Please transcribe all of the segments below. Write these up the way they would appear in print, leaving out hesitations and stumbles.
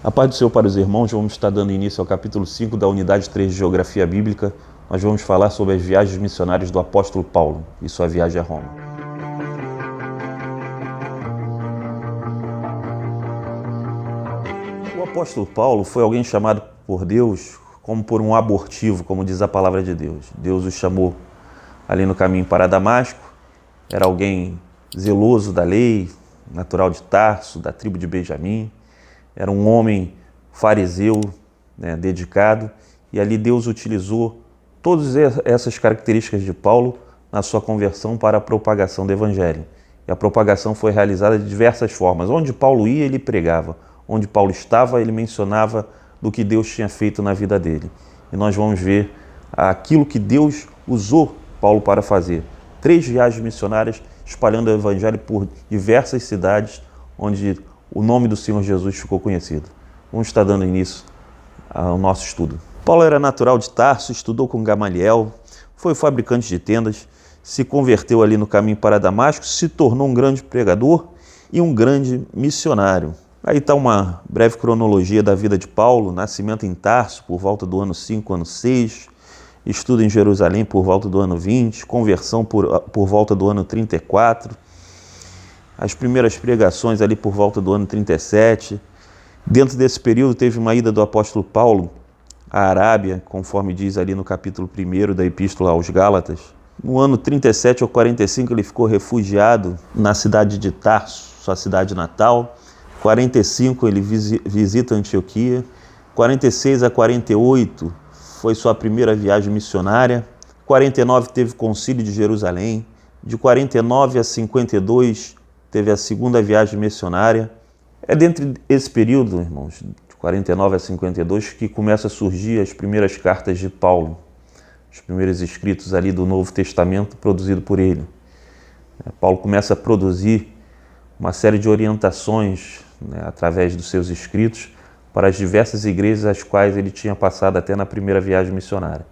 A paz do Senhor para os irmãos, vamos estar dando início ao capítulo 5 da unidade 3 de Geografia Bíblica. Nós vamos falar sobre as viagens missionárias do apóstolo Paulo e sua viagem a Roma. O apóstolo Paulo foi alguém chamado por Deus como por um abortivo, como diz a palavra de Deus. Deus o chamou ali no caminho para Damasco, era alguém zeloso da lei, natural de Tarso, da tribo de Benjamim. Era um homem fariseu, dedicado, e ali Deus utilizou todas essas características de Paulo na sua conversão para a propagação do Evangelho. E a propagação foi realizada de diversas formas. Onde Paulo ia, ele pregava. Onde Paulo estava, ele mencionava do que Deus tinha feito na vida dele. E nós vamos ver aquilo que Deus usou Paulo para fazer. 3 viagens missionárias espalhando o Evangelho por diversas cidades, onde o nome do Senhor Jesus ficou conhecido. Vamos estar dando início ao nosso estudo. Paulo era natural de Tarso, estudou com Gamaliel, foi fabricante de tendas, se converteu ali no caminho para Damasco, se tornou um grande pregador e um grande missionário. Aí está uma breve cronologia da vida de Paulo: nascimento em Tarso por volta do ano 5, ano 6, estudo em Jerusalém por volta do ano 20, conversão por volta do ano 34, as primeiras pregações ali por volta do ano 37. Dentro desse período teve uma ida do apóstolo Paulo à Arábia, conforme diz ali no capítulo 1 da Epístola aos Gálatas. No ano 37 ou 45 ele ficou refugiado na cidade de Tarso, sua cidade natal. 45 ele visita Antioquia. 46 a 48 foi sua primeira viagem missionária. 49 teve o concílio de Jerusalém. De 49 a 52 teve a segunda viagem missionária. É dentro desse período, irmãos, de 49 a 52, que começa a surgir as primeiras cartas de Paulo, os primeiros escritos ali do Novo Testamento produzido por ele. Paulo começa a produzir uma série de orientações, através dos seus escritos, para as diversas igrejas às quais ele tinha passado até na primeira viagem missionária.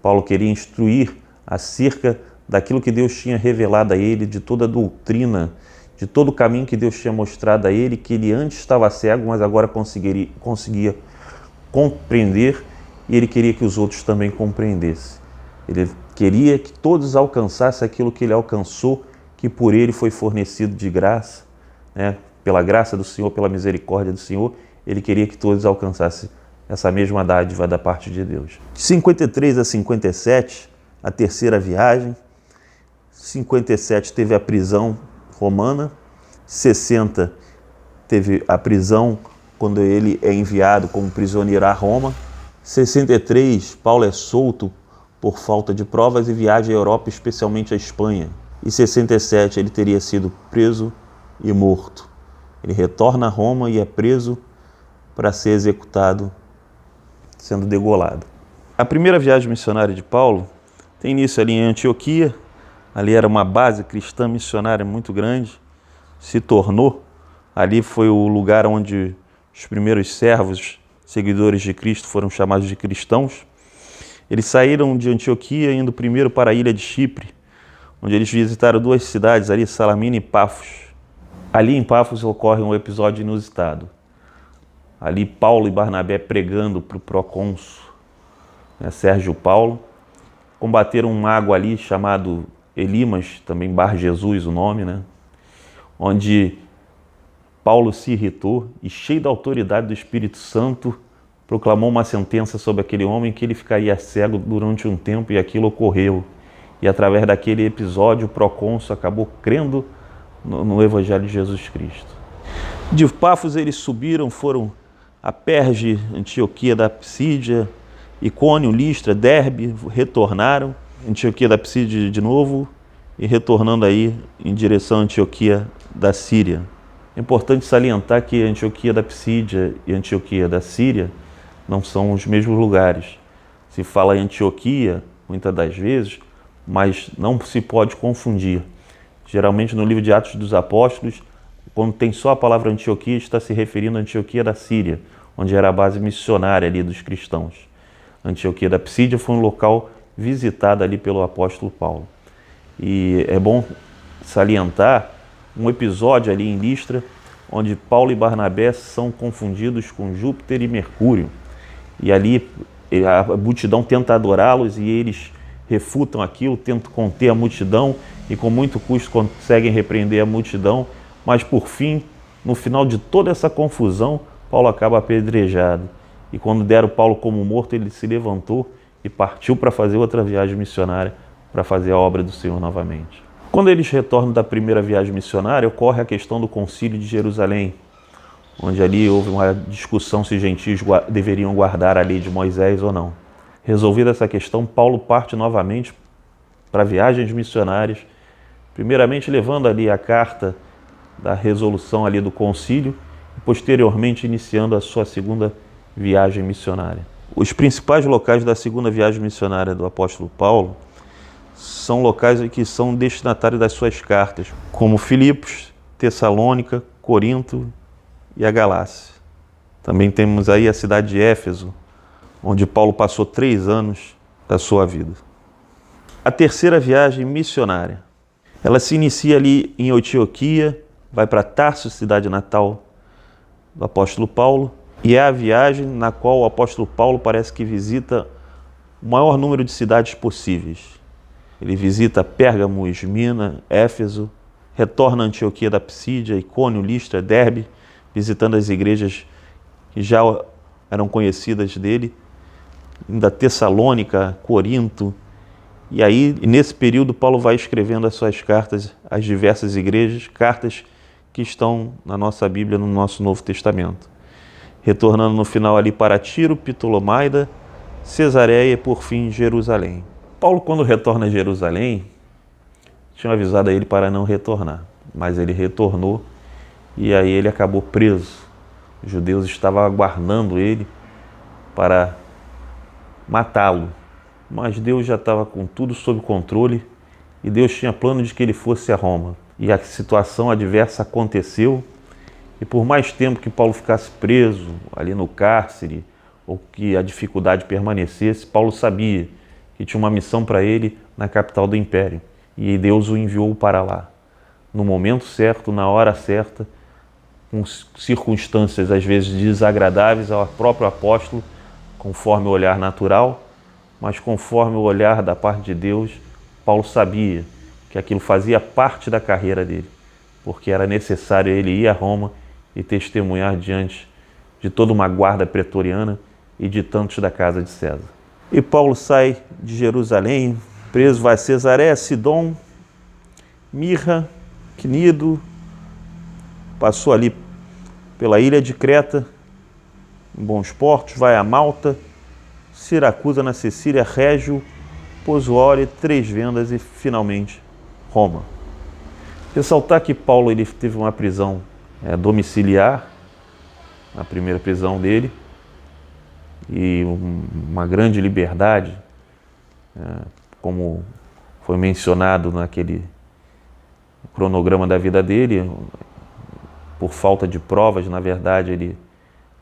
Paulo queria instruir acerca daquilo que Deus tinha revelado a ele, de toda a doutrina, de todo o caminho que Deus tinha mostrado a ele, que ele antes estava cego, mas agora conseguia compreender, e ele queria que os outros também compreendessem. Ele queria que todos alcançassem aquilo que ele alcançou, que por ele foi fornecido de graça, pela graça do Senhor, pela misericórdia do Senhor. Ele queria que todos alcançassem essa mesma dádiva da parte de Deus. De 53 a 57, a terceira viagem. 57 teve a prisão romana, 60 teve a prisão quando ele é enviado como prisioneiro a Roma, 63 Paulo é solto por falta de provas e viaja à Europa, especialmente à Espanha, e 67 ele teria sido preso e morto. Ele retorna a Roma e é preso para ser executado, sendo degolado. A primeira viagem missionária de Paulo tem início ali em Antioquia. Ali era uma base cristã missionária muito grande, se tornou. Ali foi o lugar onde os primeiros servos, seguidores de Cristo, foram chamados de cristãos. Eles saíram de Antioquia, indo primeiro para a ilha de Chipre, onde eles visitaram 2 cidades ali, Salamina e Pafos. Ali em Pafos ocorre um episódio inusitado. Ali Paulo e Barnabé pregando para o procônsul, Sérgio Paulo, combateram um mago ali chamado Elimas, também Bar Jesus o nome, onde Paulo se irritou e, cheio da autoridade do Espírito Santo, proclamou uma sentença sobre aquele homem que ele ficaria cego durante um tempo, e aquilo ocorreu. E através daquele episódio o procônsul acabou crendo no Evangelho de Jesus Cristo. De Pafos eles subiram, foram a Perge, Antioquia da Psídia, Icônio, Listra, Derbe, retornaram. Antioquia da Psídia de novo e retornando aí em direção à Antioquia da Síria. É importante salientar que Antioquia da Psídia e Antioquia da Síria não são os mesmos lugares. Se fala em Antioquia, muitas das vezes, mas não se pode confundir. Geralmente no livro de Atos dos Apóstolos, quando tem só a palavra Antioquia, está se referindo à Antioquia da Síria, onde era a base missionária ali dos cristãos. Antioquia da Psídia foi um local visitado ali pelo apóstolo Paulo. E é bom salientar um episódio ali em Listra, onde Paulo e Barnabé são confundidos com Júpiter e Mercúrio. E ali a multidão tenta adorá-los e eles refutam aquilo, tentam conter a multidão e com muito custo conseguem repreender a multidão, mas por fim, no final de toda essa confusão, Paulo acaba apedrejado. E quando deram Paulo como morto, ele se levantou e partiu para fazer outra viagem missionária, para fazer a obra do Senhor novamente. Quando eles retornam da primeira viagem missionária, ocorre a questão do Concílio de Jerusalém, onde ali houve uma discussão se gentios deveriam guardar a lei de Moisés ou não. Resolvida essa questão, Paulo parte novamente para viagens missionárias, primeiramente levando ali a carta da resolução ali do concílio e posteriormente iniciando a sua segunda viagem missionária. Os principais locais da segunda viagem missionária do apóstolo Paulo são locais que são destinatários das suas cartas, como Filipos, Tessalônica, Corinto e a Galácia. Também temos aí a cidade de Éfeso, onde Paulo passou 3 anos da sua vida. A terceira viagem missionária, ela se inicia ali em Antioquia, vai para Tarso, cidade natal do apóstolo Paulo, e é a viagem na qual o apóstolo Paulo parece que visita o maior número de cidades possíveis. Ele visita Pérgamo, Esmina, Éfeso, retorna a Antioquia da Psídia, Icônio, Listra, Derbe, visitando as igrejas que já eram conhecidas dele, ainda Tessalônica, Corinto. E aí, nesse período, Paulo vai escrevendo as suas cartas às diversas igrejas, cartas que estão na nossa Bíblia, no nosso Novo Testamento. Retornando no final ali para Tiro, Ptolomaida, Cesareia e, por fim, Jerusalém. Paulo, quando retorna a Jerusalém, tinha avisado a ele para não retornar, mas ele retornou e aí ele acabou preso. Os judeus estavam aguardando ele para matá-lo, mas Deus já estava com tudo sob controle e Deus tinha plano de que ele fosse a Roma. E a situação adversa aconteceu e por mais tempo que Paulo ficasse preso ali no cárcere ou que a dificuldade permanecesse, Paulo sabia que tinha uma missão para ele na capital do império e Deus o enviou para lá, no momento certo, na hora certa, com circunstâncias às vezes desagradáveis ao próprio apóstolo, conforme o olhar natural, mas conforme o olhar da parte de Deus, Paulo sabia que aquilo fazia parte da carreira dele, porque era necessário ele ir a Roma e testemunhar diante de toda uma guarda pretoriana e de tantos da casa de César. E Paulo sai de Jerusalém, preso, vai a Cesareia, Sidom, Mirra, Cnido, passou ali pela ilha de Creta, em bons portos, vai a Malta, Siracusa na Sicília, Régio, Pozuoli, 3 Vendas e finalmente Roma. Ressaltar que Paulo ele teve uma prisão domiciliar, a primeira prisão dele, e uma grande liberdade, como foi mencionado naquele cronograma da vida dele. Por falta de provas, na verdade, ele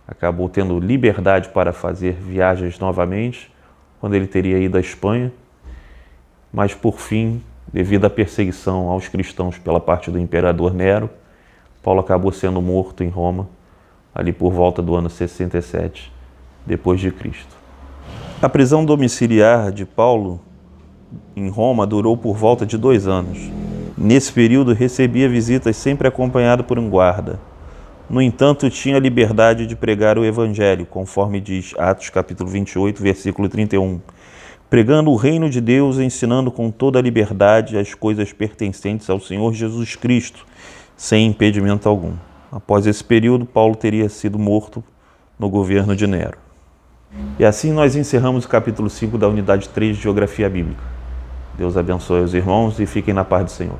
acabou tendo liberdade para fazer viagens novamente, quando ele teria ido à Espanha, mas por fim, devido à perseguição aos cristãos pela parte do imperador Nero, Paulo acabou sendo morto em Roma, ali por volta do ano 67 depois de Cristo. A prisão domiciliar de Paulo em Roma durou por volta de 2 anos. Nesse período recebia visitas sempre acompanhado por um guarda. No entanto, tinha liberdade de pregar o evangelho, conforme diz Atos capítulo 28, versículo 31, pregando o reino de Deus e ensinando com toda a liberdade as coisas pertencentes ao Senhor Jesus Cristo, sem impedimento algum. Após esse período, Paulo teria sido morto no governo de Nero. E assim nós encerramos o capítulo 5 da unidade 3 de Geografia Bíblica. Deus abençoe os irmãos e fiquem na paz do Senhor.